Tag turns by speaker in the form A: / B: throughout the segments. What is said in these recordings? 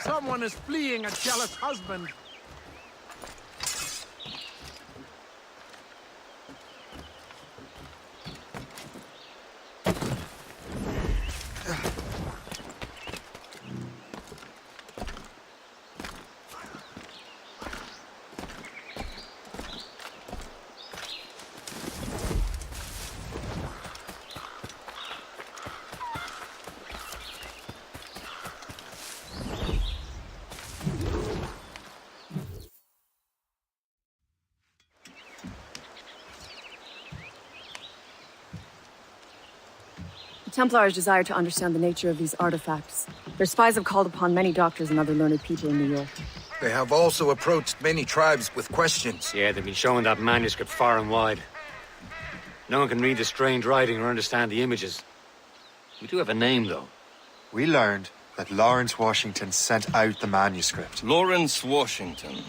A: Someone is fleeing a jealous husband.
B: Templars desire to understand the nature of these artifacts. Their spies have called upon many doctors and other learned people in New York.
C: They have also approached many tribes with questions.
D: Yeah, they've been showing that manuscript far and wide. No one can read the strange writing or understand the images. We do have a name, though.
E: We learned that Lawrence Washington sent out the manuscript.
F: Lawrence Washington.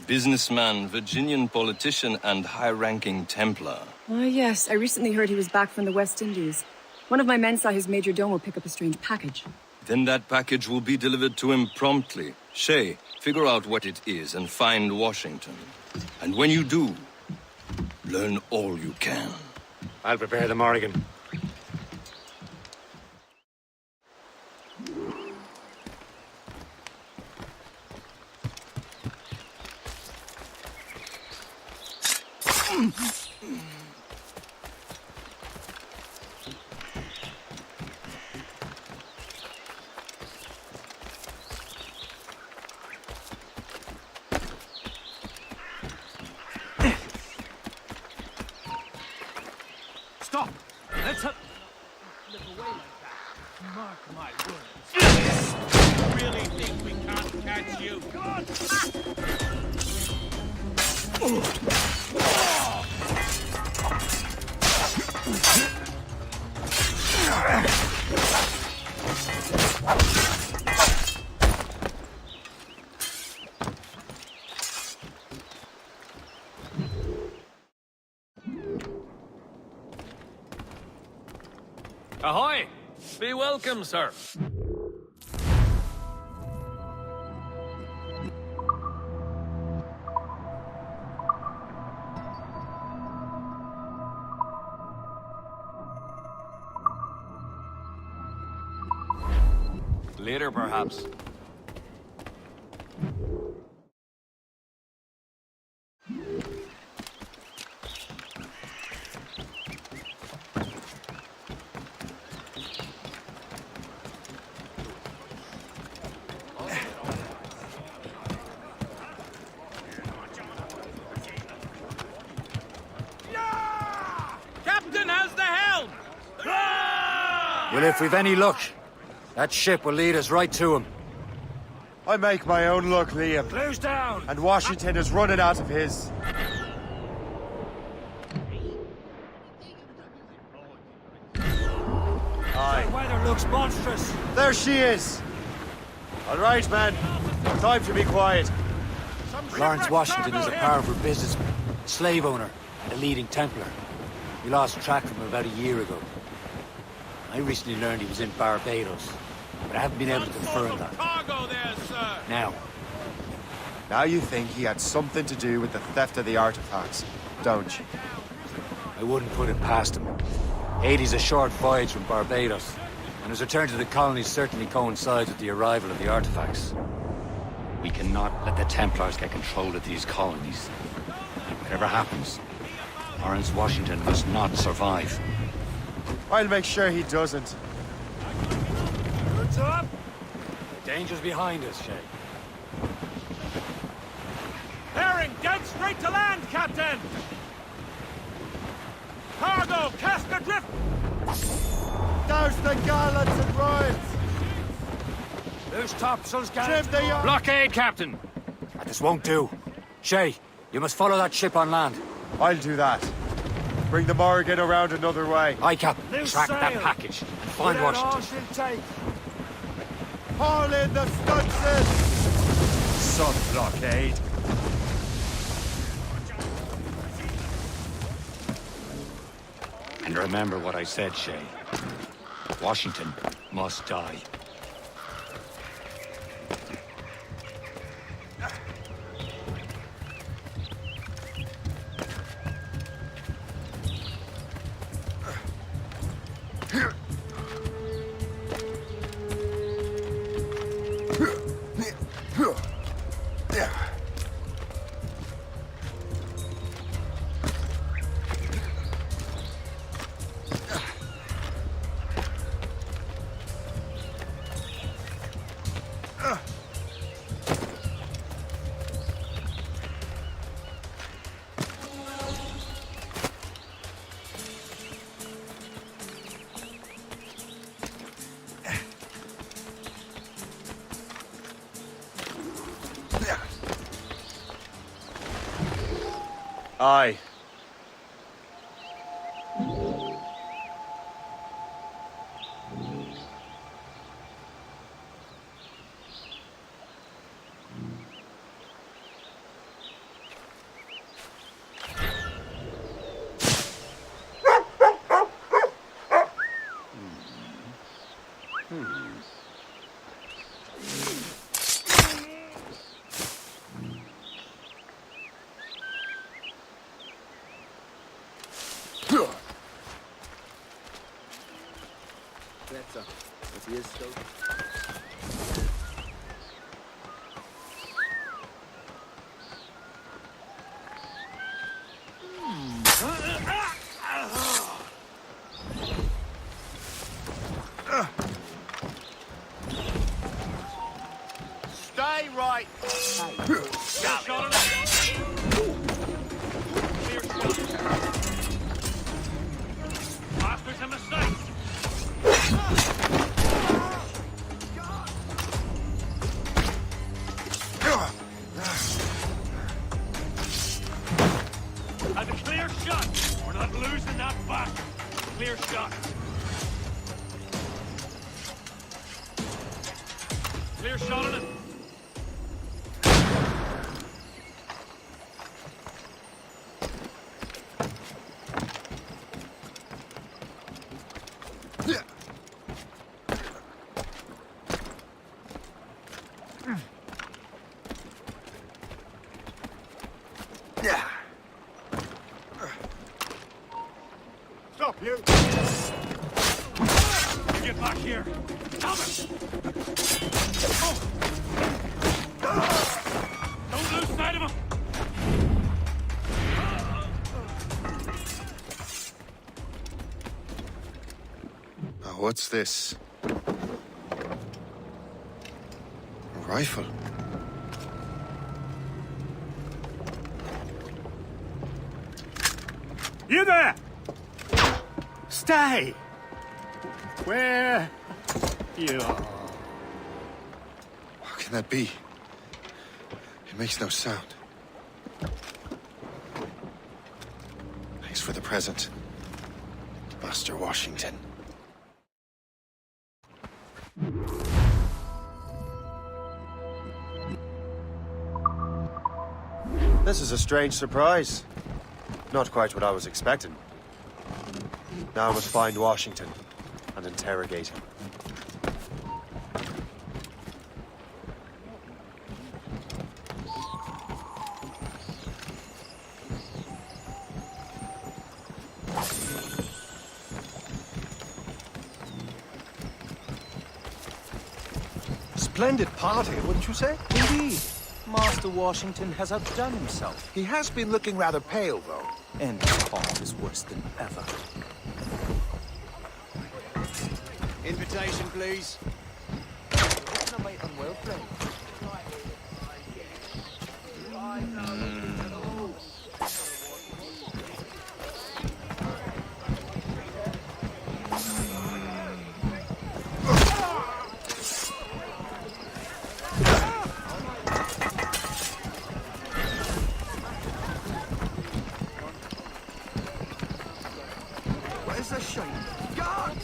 F: Businessman, Virginian politician, and high-ranking Templar.
B: Ah, yes. I recently heard he was back from the West Indies. One of my men saw his major domo pick up a strange package.
F: Then that package will be delivered to him promptly. Shay, figure out what it is and find Washington. And when you do, learn all you can.
D: I'll prepare the Morrigan.
A: Stop! Let's slip away like that. Mark my words. You really think we can't catch you? God!
G: Ahoy! Be welcome, sir. Later, perhaps.
D: Well, if we've any luck, that ship will lead us right to him.
E: I make my own luck, Liam.
D: Close down!
E: And Washington is running out of his. Aye.
D: The weather looks monstrous.
E: There she is. All right, man. Time to be quiet.
D: Lawrence Washington is a powerful businessman, slave owner, and a leading Templar. We lost track of him about a year ago. I recently learned he was in Barbados, but I haven't been able to confirm that.
E: Now you think he had something to do with the theft of the artifacts, don't you?
D: I wouldn't put it past him. Haiti's a short voyage from Barbados, and his return to the colonies certainly coincides with the arrival of the artifacts. We cannot let the Templars get control of these colonies. Whatever happens, Lawrence Washington must not survive.
E: I'll make sure he doesn't.
D: What's up? The danger's behind us, Shay.
A: Bearing dead straight to land, Captain! Cargo, cast adrift!
E: Douse the gallants and royals!
D: Loose topsails,
E: Trim the yards!
D: Blockade, Captain! This won't do. Shay, you must follow that ship on land.
E: I'll do that. Bring the Morrigan around another way.
D: Aye, Captain. Track that package and find Washington.
E: Haul in the stunsail! Sub-blockade.
D: And remember what I said, Shay. Washington must die.
E: Aye.
A: Stay right. Clear shot. Masters a mistake. That's a clear shot. We're not losing that back. Clear shot. Clear shot on it.
E: Stop, you!
A: Get back here. Thomas! Oh. Don't lose sight of him!
E: Oh, what's this? A rifle.
A: You there! Stay! Where you are.
E: How can that be? It makes no sound. Thanks for the present, Master Washington. This is a strange surprise. Not quite what I was expecting. Now I must find Washington and interrogate him.
H: Splendid party, wouldn't you say?
I: Indeed. Master Washington has outdone himself.
H: He has been looking rather pale, though.
I: And his cough is worse than ever.
A: Invitation, please.
H: Where's the shame? God!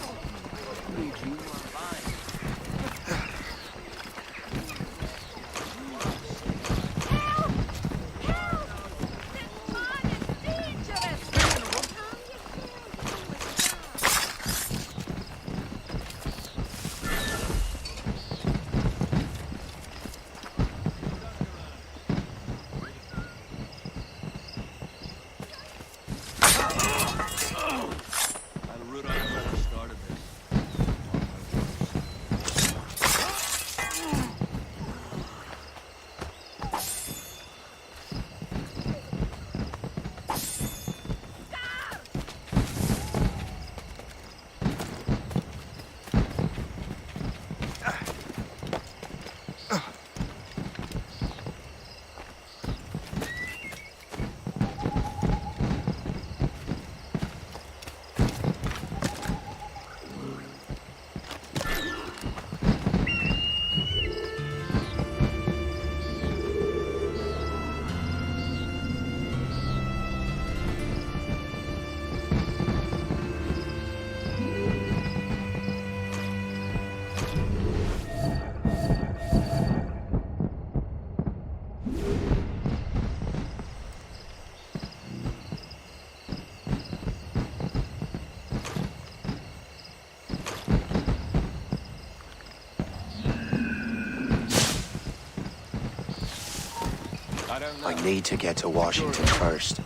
E: I need to get to Washington first.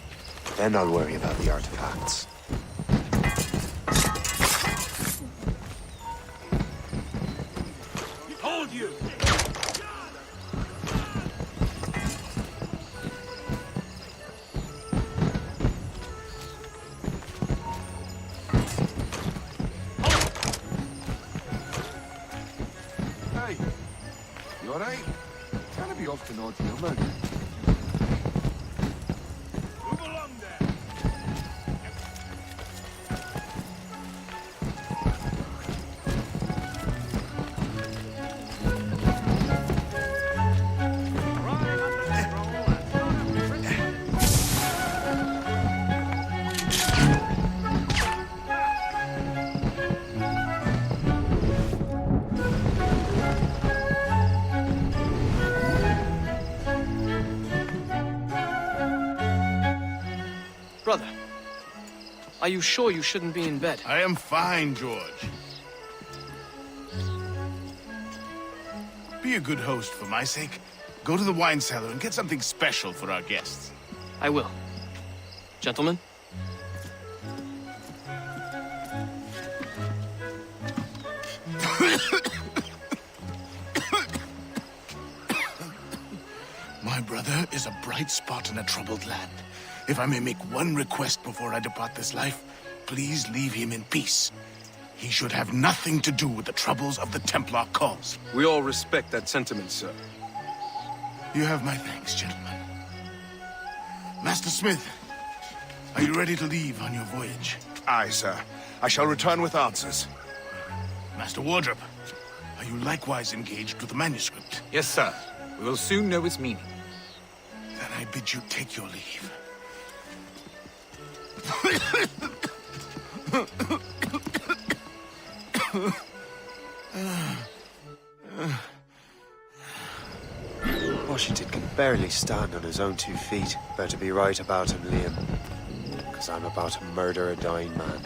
E: Then I'll worry about the artifacts.
A: Hold you!
H: Hey, you alright? Gotta be off to North Newman.
A: Move along there!
J: Brother, are you sure you shouldn't be in bed?
A: I am fine, George. Be a good host for my sake. Go to the wine cellar and get something special for our guests.
J: I will. Gentlemen?
A: My brother is a bright spot in a troubled land. If I may make one request before I depart this life, please leave him in peace. He should have nothing to do with the troubles of the Templar cause.
H: We all respect that sentiment, sir.
A: You have my thanks, gentlemen. Master Smith, are you ready to leave on your voyage?
H: Aye, sir. I shall return with answers.
A: Master Wardrop, are you likewise engaged with the manuscript?
C: Yes, sir. We will soon know its meaning.
A: Then I bid you take your leave.
E: Washington can barely stand on his own 2 feet. Better be right about him, Liam. Because I'm about to murder a dying man.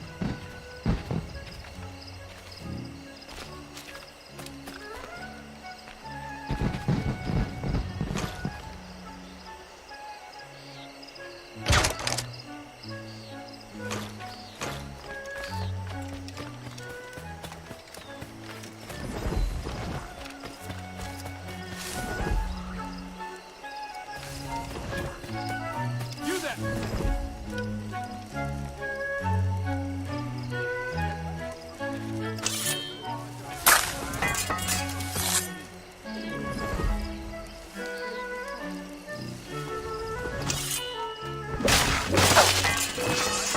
A: You there!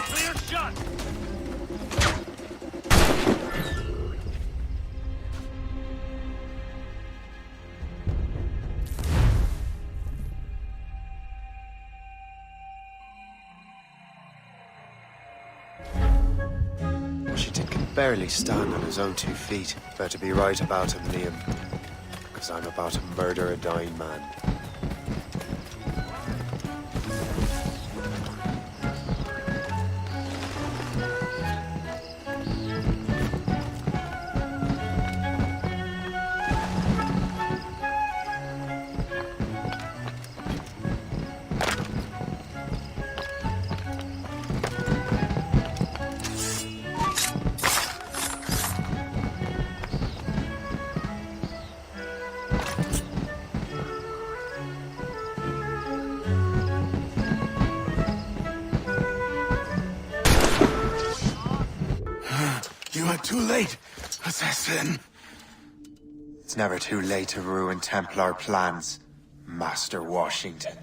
A: Clear shot!
E: Washington can barely stand on his own 2 feet. Better be right about him, Liam. Because I'm about to murder a dying man.
A: You are too late, assassin.
E: It's never too late to ruin Templar plans, Master Washington.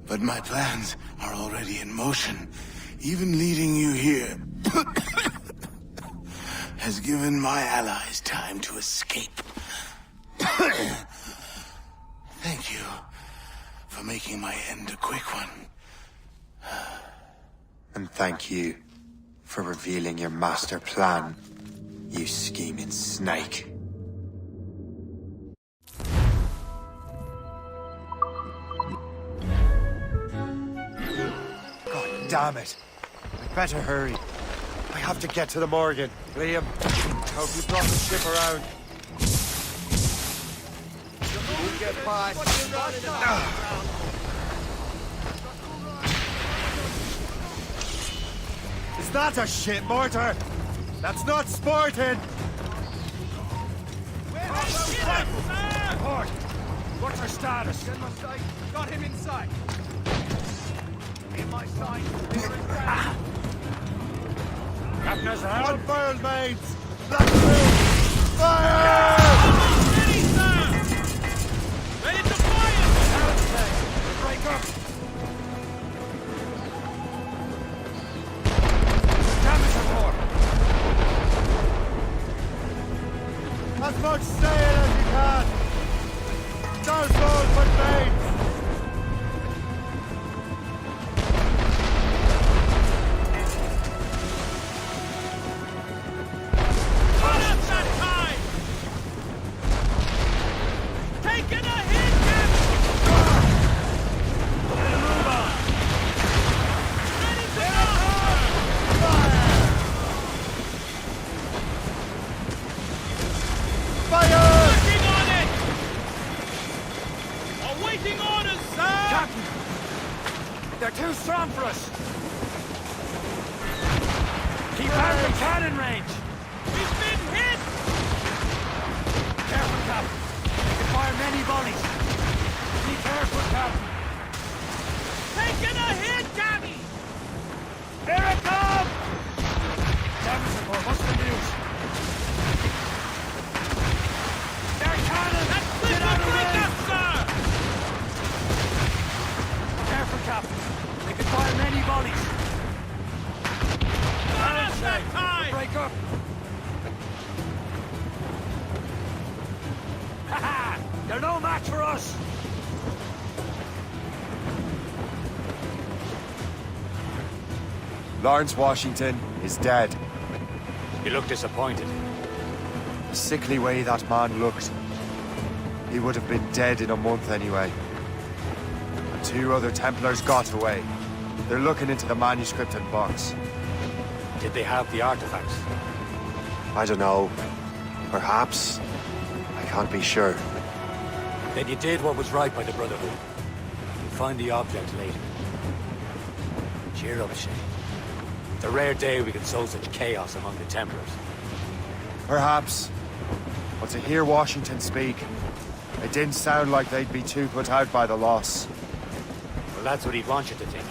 A: But my plans are already in motion. Even leading you here has given my allies time to escape. Thank you for making my end a quick one.
E: And thank you for revealing your master plan, you scheming snake. God damn it. I better hurry. I have to get to the Morgan. Liam, I hope you brought the ship around. Is that a shit mortar? That's not sporting!
D: Report! What's our status?
J: Got him inside. In my sight.
D: Captain has a help.
E: Unfurled, mates! That's it! Fire!
J: Ready, sir! Ready to fire!
D: Break up! Damage report!
E: As much sail as you can! Don't fall for mates!
D: They're too strong for us! Keep out of cannon range!
J: He's been hit!
D: Careful, Captain. They can fire many volleys. Be careful, Captain.
J: Taking a hit, Gabby!
D: Here it comes! Damage report, what's the news? They're cannon! Get out of the way!
J: Sir!
D: Careful, Captain. They can fire many volleys.
J: Time!
D: Break up! Ha-ha! They're no match for us!
E: Lawrence Washington is dead.
D: You look disappointed.
E: The sickly way that man looked. He would have been dead in a month anyway. And 2 other Templars got away. They're looking into the manuscript and box.
D: Did they have the artifacts?
E: I don't know. Perhaps. I can't be sure.
D: Then you did what was right by the Brotherhood. You'll find the object later. Cheer up, Shay. It's a rare day we can sow such chaos among the Templars.
E: Perhaps. But to hear Washington speak, it didn't sound like they'd be too put out by the loss.
D: Well, that's what he'd want you to think.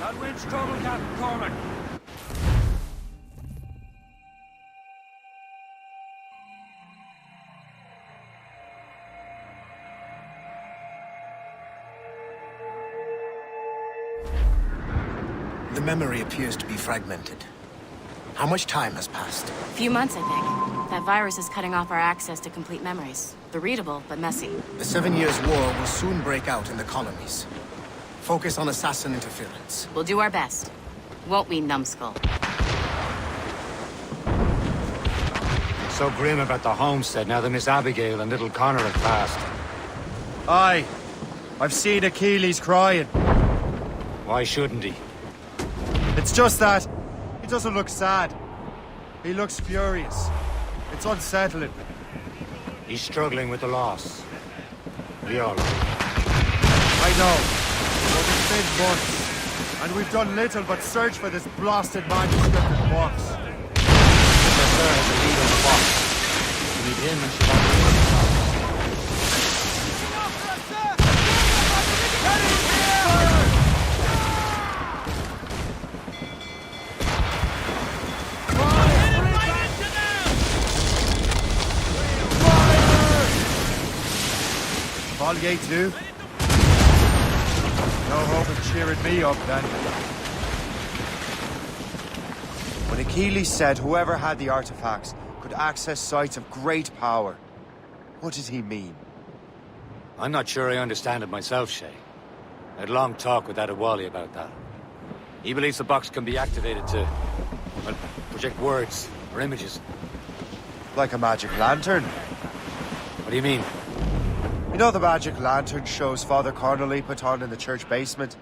D: That wind's trouble, Captain Cormac.
K: The memory appears to be fragmented. How much time has passed?
L: A few months, I think. That virus is cutting off our access to complete memories. They're readable, but messy.
K: The 7 Years' War will soon break out in the colonies. Focus on assassin interference.
L: We'll do our best. Won't we, numbskull?
D: So grim about the homestead now that Miss Abigail and little Connor have passed.
E: Aye. I've seen Achilles crying.
D: Why shouldn't he?
E: It's just that he doesn't look sad. He looks furious. It's unsettling.
D: He's struggling with the loss. We all are.
E: I know. But it's been months. And we've done little but search for this blasted manuscript and box.
D: Sir has a lead on the box. We need him and Shabbat.
E: Chevalier too? No hope of cheering me up then. When Achilles said whoever had the artifacts could access sites of great power, what did he mean?
D: I'm not sure I understand it myself, Shay. I had a long talk with Adewale about that. He believes the box can be activated to, well, project words or images.
E: Like a magic lantern?
D: What do you mean?
E: You know the magic lantern shows Father Connolly put on in the church basement?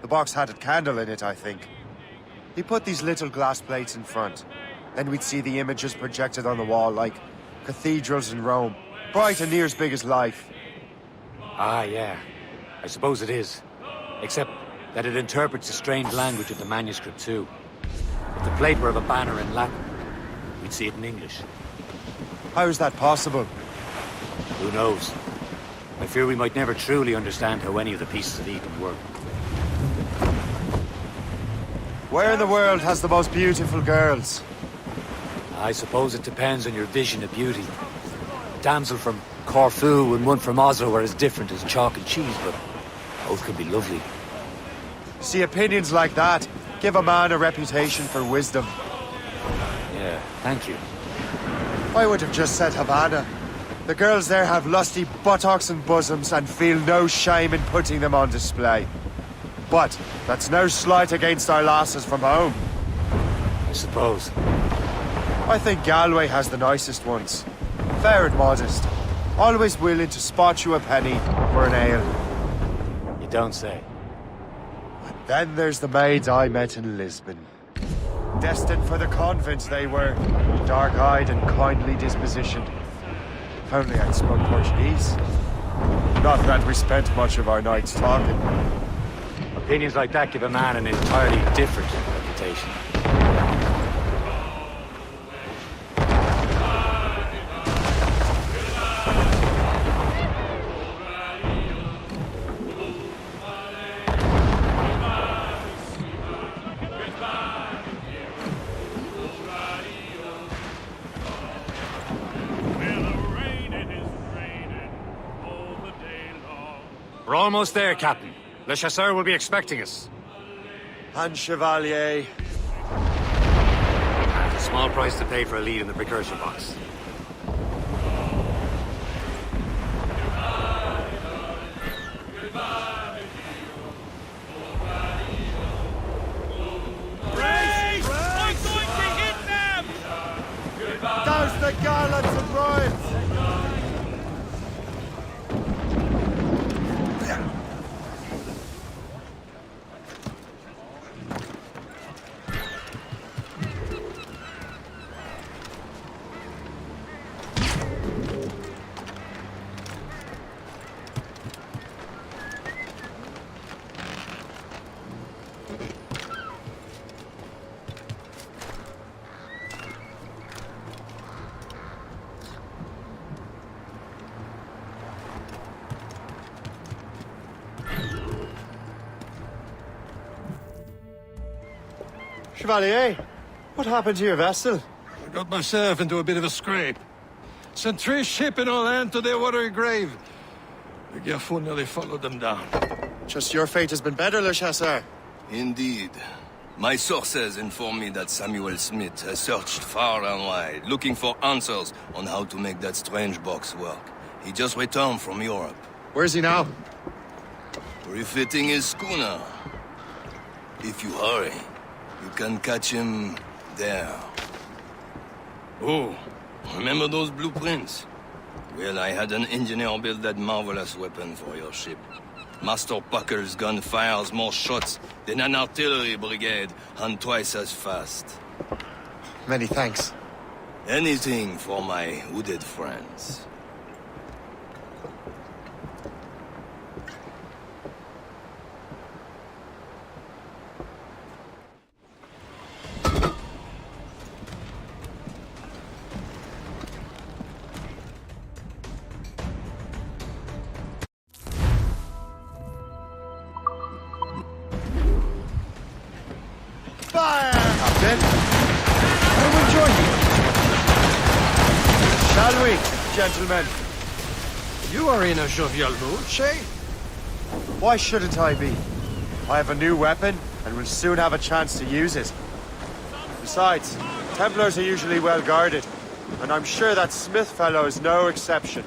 E: The box had a candle in it, I think. He put these little glass plates in front. Then we'd see the images projected on the wall like cathedrals in Rome. Bright and near as big as life.
D: Ah, yeah. I suppose it is. Except that it interprets the strange language of the manuscript too. If the plate were of a banner in Latin, we'd see it in English.
E: How is that possible?
D: Who knows? I fear we might never truly understand how any of the pieces of Eden work.
E: Where in the world has the most beautiful girls?
D: I suppose it depends on your vision of beauty. A damsel from Corfu and one from Oslo are as different as chalk and cheese, but both can be lovely.
E: See, opinions like that give a man a reputation for wisdom.
D: Yeah, thank you.
E: I would have just said Havana. The girls there have lusty buttocks and bosoms and feel no shame in putting them on display. But that's no slight against our lasses from home.
D: I suppose.
E: I think Galway has the nicest ones. Fair and modest. Always willing to spot you a penny for an ale.
D: You don't say.
E: And then there's the maids I met in Lisbon. Destined for the convent they were. Dark-eyed and kindly dispositioned. If only I'd spoke Portuguese. Not that we spent much of our nights talking.
D: Opinions like that give a man an entirely different reputation. We're almost there, Captain. Le Chasseur will be expecting us.
E: And Chevalier.
D: And a small price to pay for a lead in the precursor box.
E: Douse the gallants and royals! Chevalier, what happened to your vessel?
H: I got myself into a bit of a scrape. Sent 3 ships in all land to their watery grave. The Garfou nearly followed them down.
E: Just your fate has been better, Le Chasseur.
F: Indeed. My sources inform me that Samuel Smith has searched far and wide, looking for answers on how to make that strange box work. He just returned from Europe.
E: Where's he now?
F: Refitting his schooner. If you hurry, you can catch him there. Oh, remember those blueprints? Well, I had an engineer build that marvelous weapon for your ship. Master Pucker's gun fires more shots than an artillery brigade, and twice as fast.
E: Many thanks.
F: Anything for my wounded friends.
E: Fire! Captain! I will join you. Shall we, gentlemen?
H: You are in a jovial mood, Shay?
E: Why shouldn't I be? I have a new weapon, and will soon have a chance to use it. Besides, Templars are usually well guarded, and I'm sure that Smith fellow is no exception.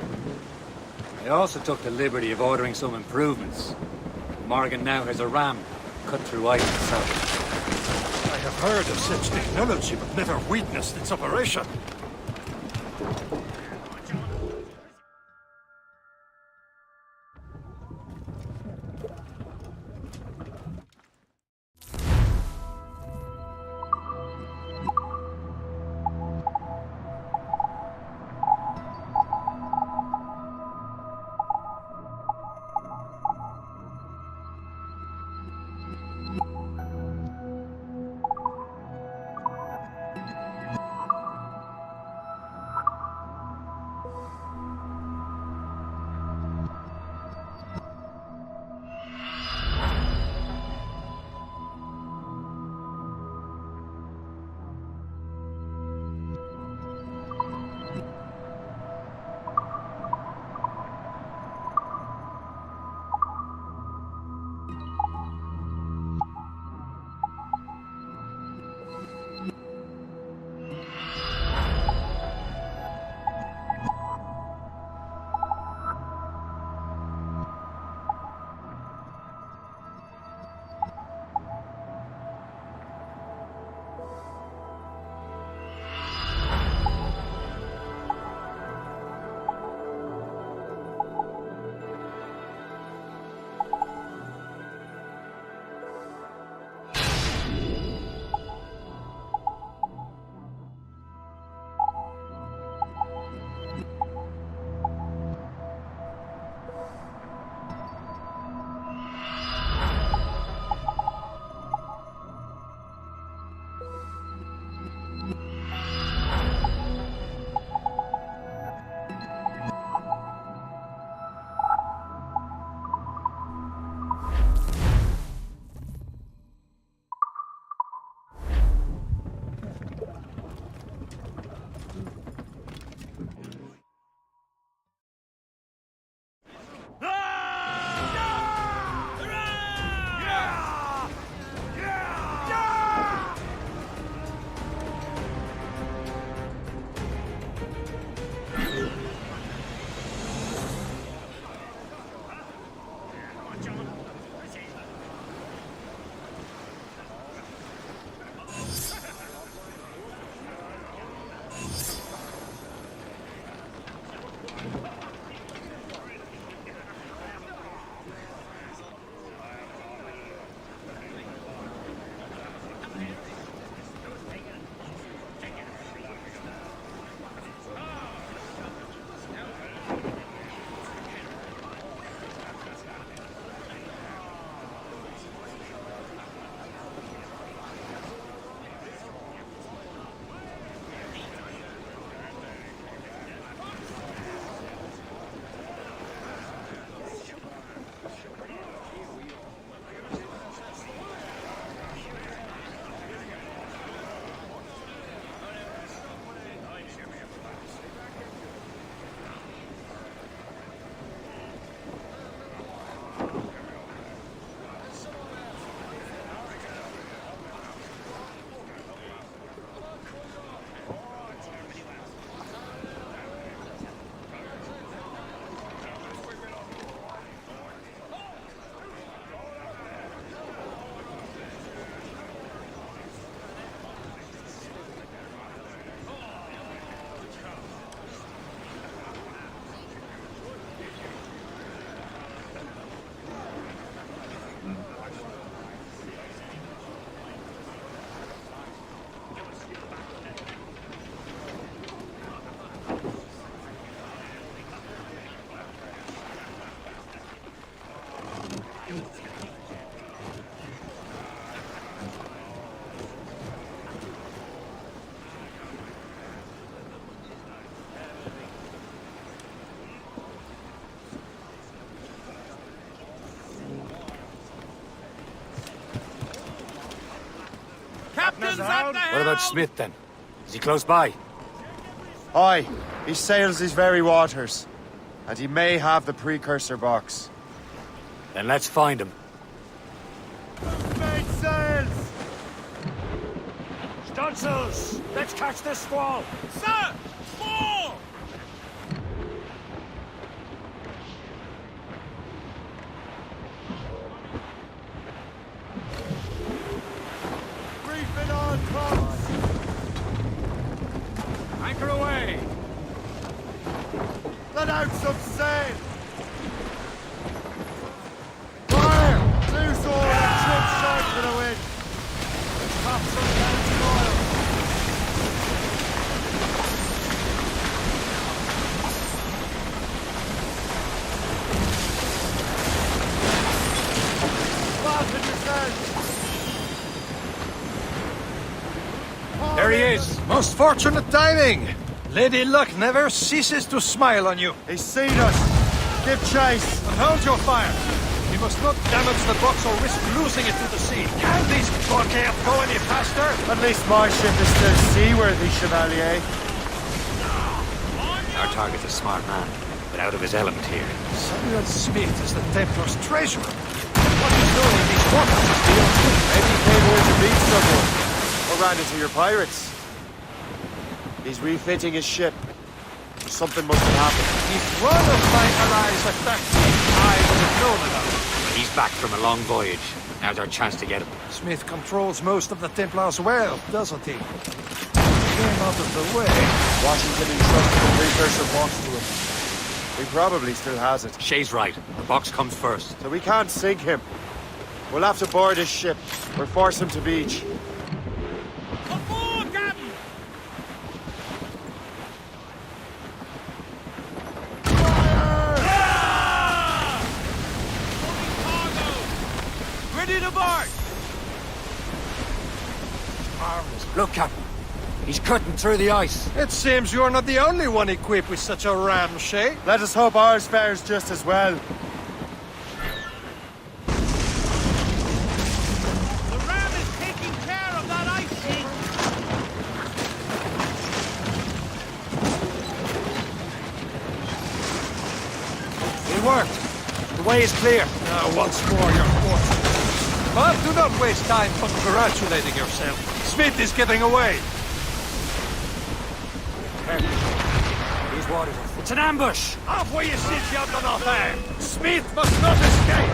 D: I also took the liberty of ordering some improvements. Morgan now has a ram cut through ice itself.
H: I have heard of such technology, but never witnessed its operation.
D: What about Smith, then? Is he close by?
E: Aye, he sails these very waters. And he may have the precursor box.
D: Then let's find him.
E: Make sails!
D: Stunsails! Let's catch this squall!
G: Sir! More!
E: Reefing on tops!
D: Anchor away!
E: Let out some sail! Fire! Loose oar and trim sharp for the wind! Top some fancy oil! Fasten yourselves!
D: There he is!
H: Most fortunate timing! Lady Luck never ceases to smile on you.
E: He's seen us! Give chase!
H: But hold your fire! We must not damage the box or risk losing it to the sea. Can these can't go any faster?
E: At least my ship is still seaworthy, Chevalier.
D: Our target's a smart man, but out of his element here.
H: Samuel Smith is the Templar's treasurer. What is known in these waters is beyond me.
E: Maybe he came here to meet someone. Or ran into your pirates. He's refitting his ship. Something must have happened.
H: If one of my allies attacked me, I would have known about it.
D: He's back from a long voyage. Now's our chance to get him.
H: Smith controls most of the Templars well, doesn't he? Came out of the way.
E: Washington entrusted the precursor box to him. He probably still has it.
D: Shay's right. The box comes first.
E: So we can't sink him. We'll have to board his ship, or force him to beach.
G: Ready to board!
D: Look, Captain. He's cutting through the ice.
H: It seems you're not the only one equipped with such a ram, Shay.
E: Let us hope ours fares just as well.
G: The ram is taking care of that ice sheet!
D: It worked. The way is clear.
H: Now, once more, you're fortunate. But do not waste time congratulating yourself. Smith is getting away.
D: These waters are... It's an ambush!
H: Off where you sit, you do not have. Smith must not escape.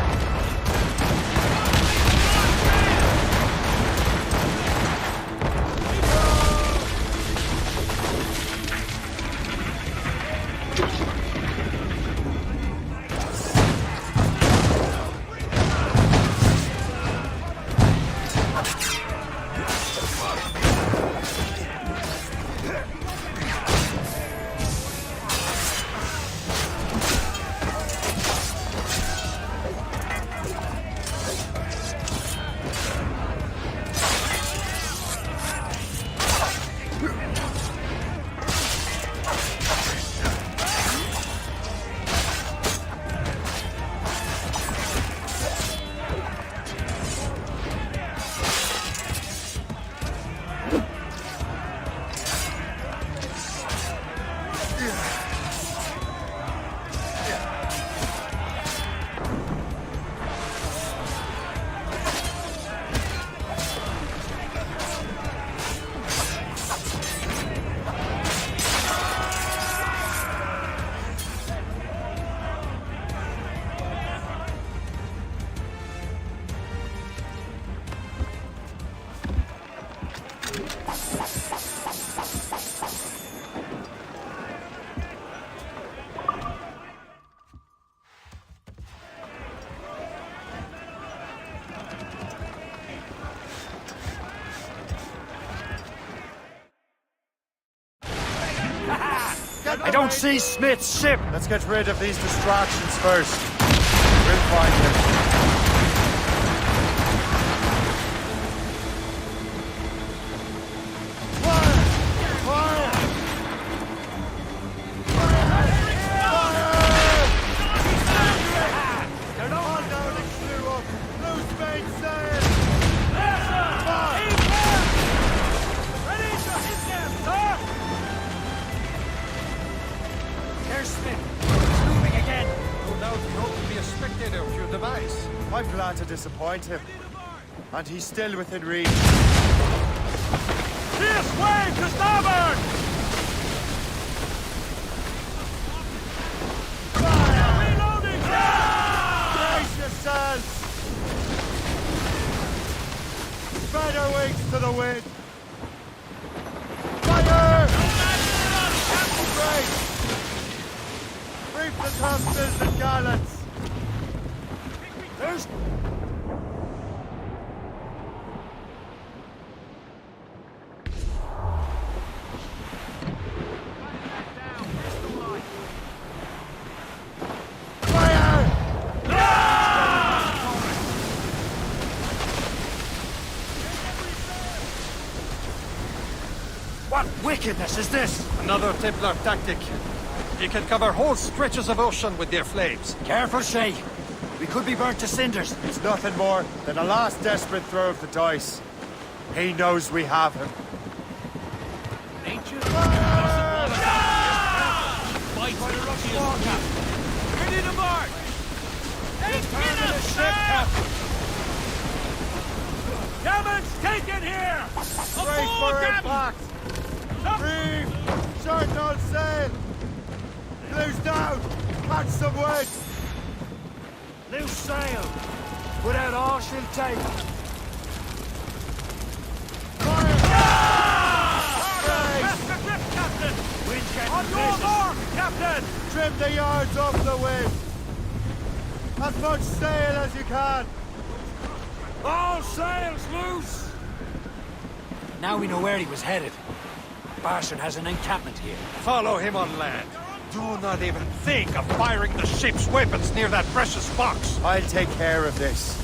E: I don't see Smith's ship! Let's get rid of these distractions first. We'll find him. I'm glad to disappoint him. And he's still within reach.
G: This way to starboard! Fire! Reloading!
E: Brace yourselves! Spread our wings to the wind! Fire! Brace! Reef the topsails and gallants! There's...
H: What wickedness is this? Another Templar tactic. They can cover whole stretches of ocean with their flames.
D: Careful, Shay. We could be burnt to cinders.
E: It's nothing more than a last desperate throw of the dice. He knows we have him.
G: Ancient fight by the Russian warcap. Ready to march! Turn the ship, Captain! Gammons, taken here!
E: Brace for impact! Reef! Short all sail! Close down! Catch some wind!
G: Loose sail! Put out all she'll take!
E: Fire!
G: Press the grip, Captain! Wind getting on your mark, Captain!
E: Trim the yards off the wind! As much sail as you can!
G: All sails loose!
D: Now we know where he was headed. Bastard has an encampment here.
H: Follow him on land. Do not even think of firing the ship's weapons near that precious box.
E: I'll take care of this.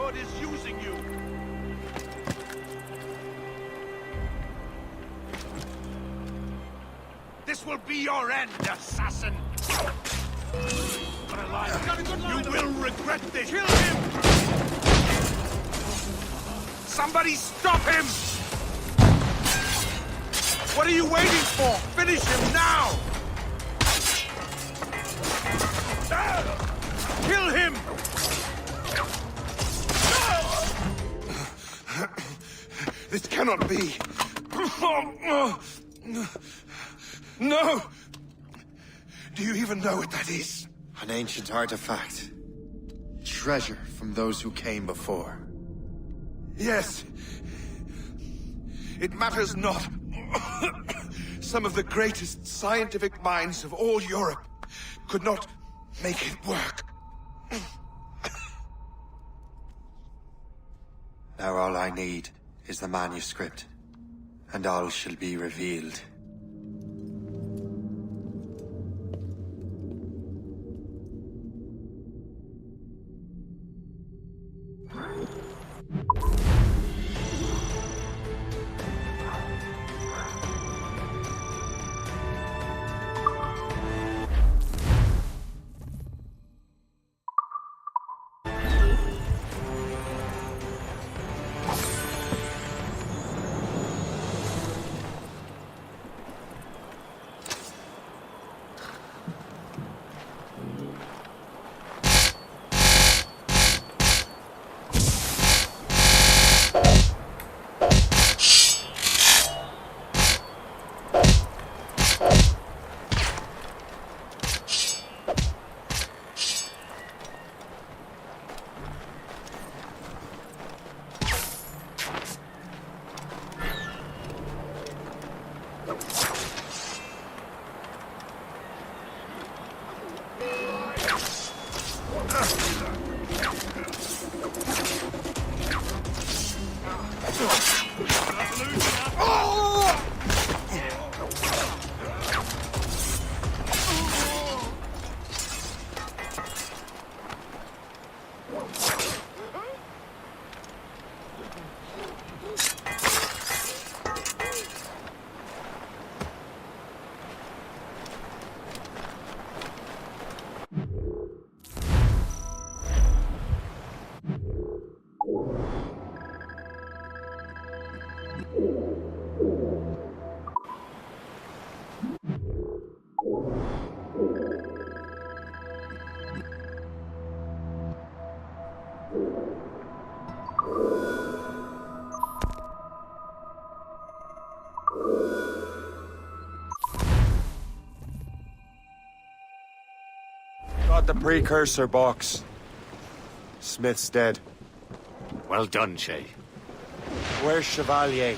G: Brotherhood is using you! This will be your end, assassin! You will regret this! Kill him! Somebody stop him! What are you waiting for? Finish him now! Kill him!
A: This cannot be. No! Do you even know what that is?
E: An ancient artifact. Treasure from those who came before.
A: Yes. It matters not. Some of the greatest scientific minds of all Europe could not make it work.
E: Now all I need is the manuscript, and all shall be revealed. Got the precursor box. Smith's dead.
D: Well done, Shay.
E: Where's Chevalier?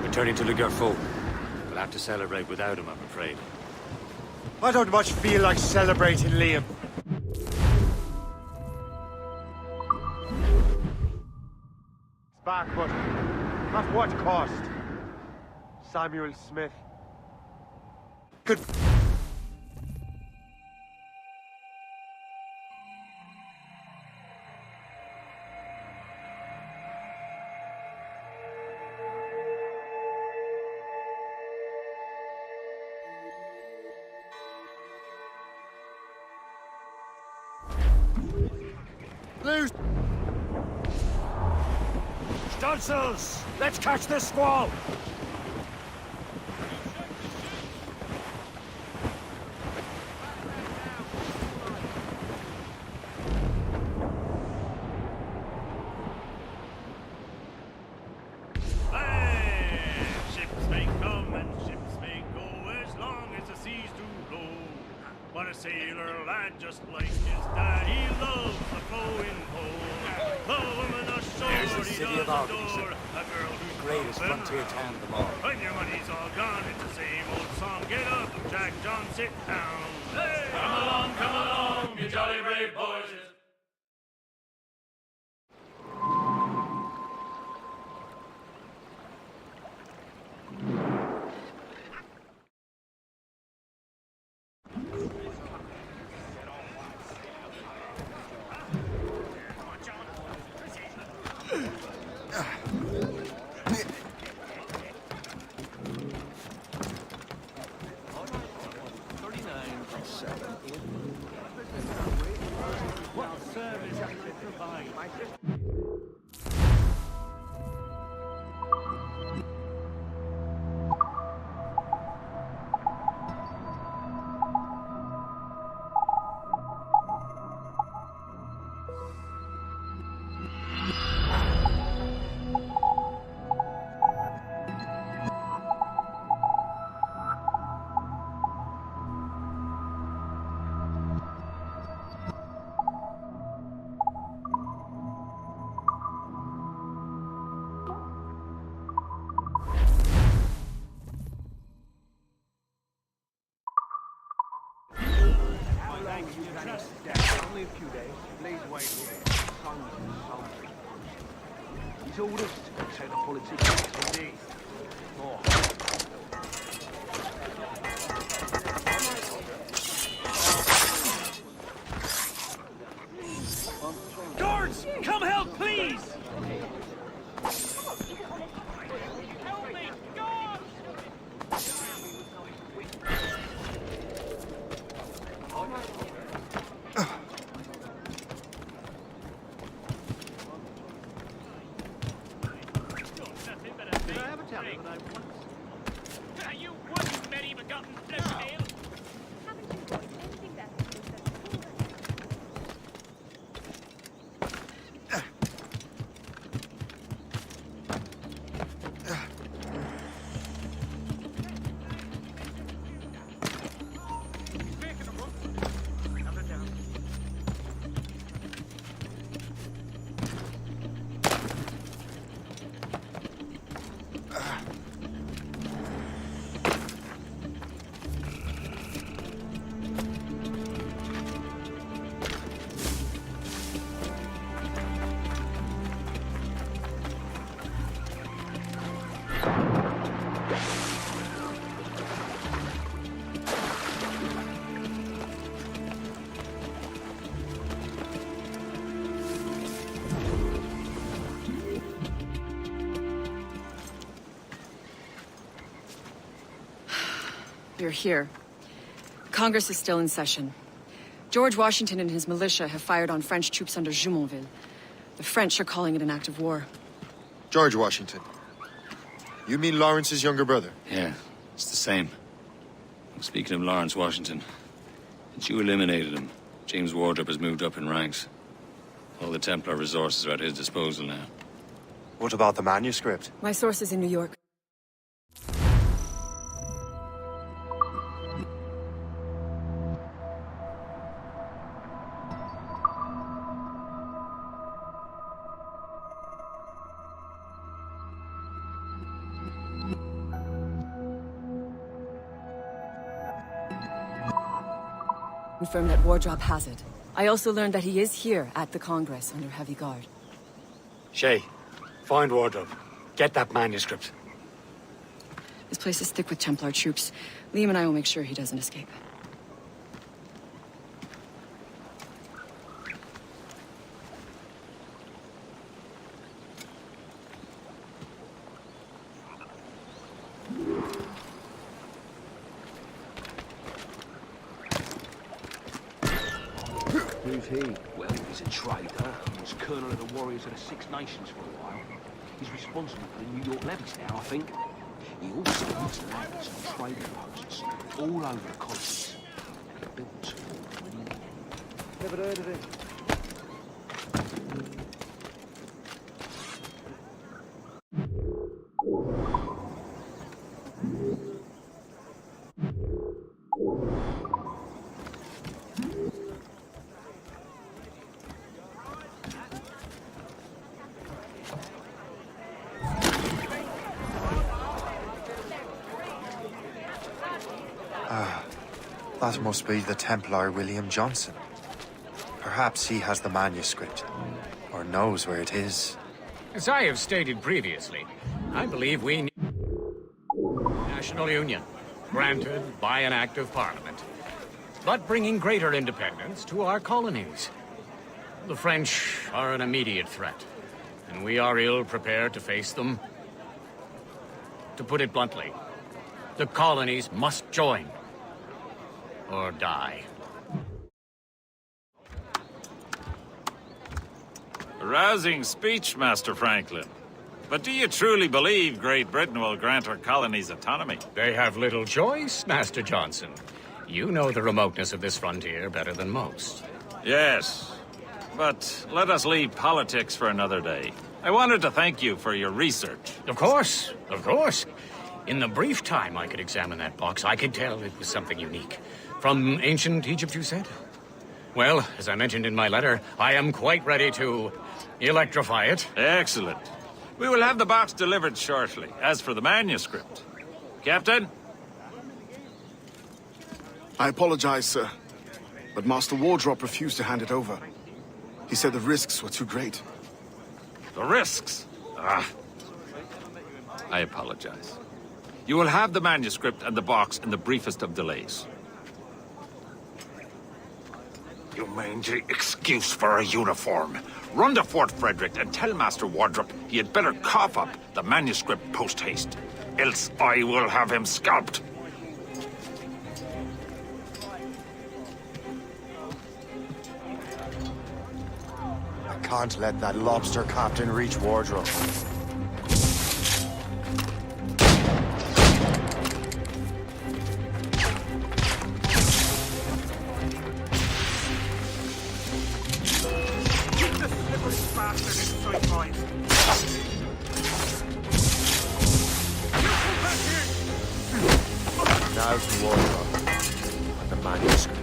D: Returning to Le Gerfaut. We'll have to celebrate without him, I'm afraid.
E: I don't much feel like celebrating, Liam. It's back, but at what cost? Samuel Smith. Good.
D: Loose! Stunsels! Let's catch this squall!
G: Ships may come and ships may go as long as the seas do roll. But a sailor lad just like his dad, he loves the flowing pole. The woman ashore,
D: There's the
G: he
D: city
G: does
D: of Albany,
G: adore. A girl who's
D: greatest
G: rough and
D: frontier
G: round.
D: town of them all.
G: When your money's all gone, it's the same old song. Get up, Jack John, sit down. Hey! Come along, you jolly brave boys. What service can it provide?
M: Only a few days. Please wait here. He's all this to take the politics. Indeed.
G: Guards! Come help, please! Help me! Guards! You wouldn't, medieval-gotten flesh-tail!
N: Haven't you got anything better to do than
B: You're here. Congress is still in session. George Washington and his militia have fired on French troops under Jumonville. The French are calling it an act of war.
E: George Washington. You mean Lawrence's younger brother?
D: Yeah, it's the same. Speaking of Lawrence Washington, since you eliminated him, James Wardrop has moved up in ranks. All the Templar resources are at his disposal now.
E: What about the manuscript?
B: My source is in New York. Confirmed that Wardrop has it. I also learned that he is here at the Congress under heavy guard.
D: Shay, find Wardrop. Get that manuscript.
B: This place is thick with Templar troops. Liam and I will make sure he doesn't escape.
M: Who's he? Well, he's a trader. He was colonel of the Warriors of the Six Nations for a while. He's responsible for the New York levies now, I think. He also owns lands and trading posts all over the colonies. And he built two. Never heard of him.
E: That must be the Templar William Johnson. Perhaps he has the manuscript, or knows where it is.
O: As I have stated previously, I believe we need national union, granted by an act of Parliament, but bringing greater independence to our colonies. The French are an immediate threat. and we are ill prepared to face them. To put it bluntly, the colonies must join or die.
P: A rousing speech, Master Franklin. But do you truly believe Great Britain will grant our colonies autonomy?
O: They have little choice, Master Johnson. You know the remoteness of this frontier better than most.
P: Yes, but let us leave politics for another day. I wanted to thank you for your research.
O: Of course, of course. In the brief time I could examine that box, I could tell it was something unique. From ancient Egypt, you said? Well, as I mentioned in my letter, I am quite ready to electrify it.
P: Excellent. We will have the box delivered shortly. As for the manuscript... Captain?
A: I apologize, sir. But Master Wardrop refused to hand it over. He said the risks were too great.
P: The risks? Ah. I apologize. You will have the manuscript and the box in the briefest of delays.
Q: You mangy excuse for a uniform. Run to Fort Frederick and tell Master Wardrop he had better cough up the manuscript post-haste. Else I will have him scalped.
E: I can't let that lobster captain reach Wardrop. Now's the Wardrop and the manuscript.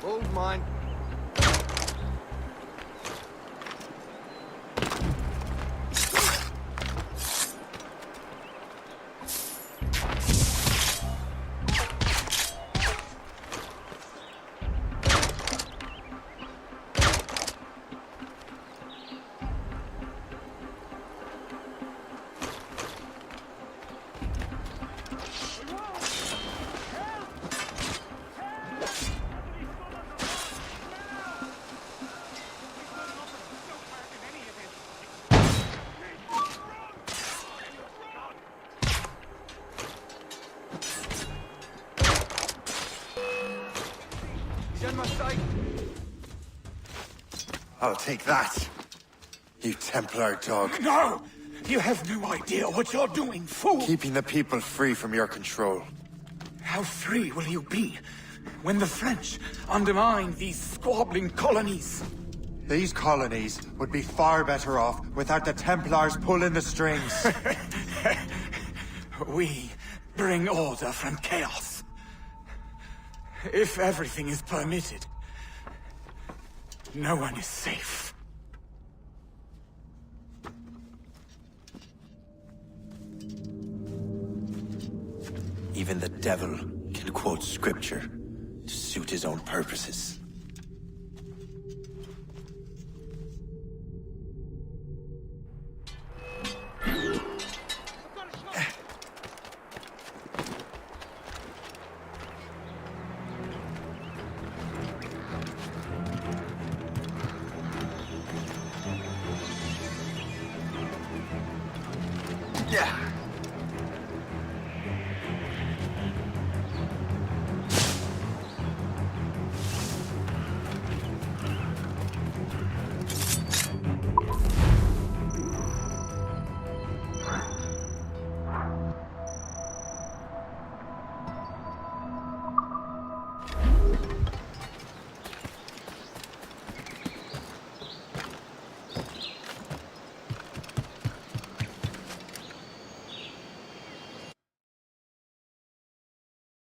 E: Hold mine. I'll take that, you Templar dog.
A: No! You have no idea what you're doing, fool!
E: Keeping the people free from your control.
A: How free will you be when the French undermine these squabbling colonies?
E: These colonies would be far better off without the Templars pulling the strings.
A: We bring order from chaos. If everything is permitted, no one is safe.
R: Even the devil can quote scripture to suit his own purposes.
C: Yeah.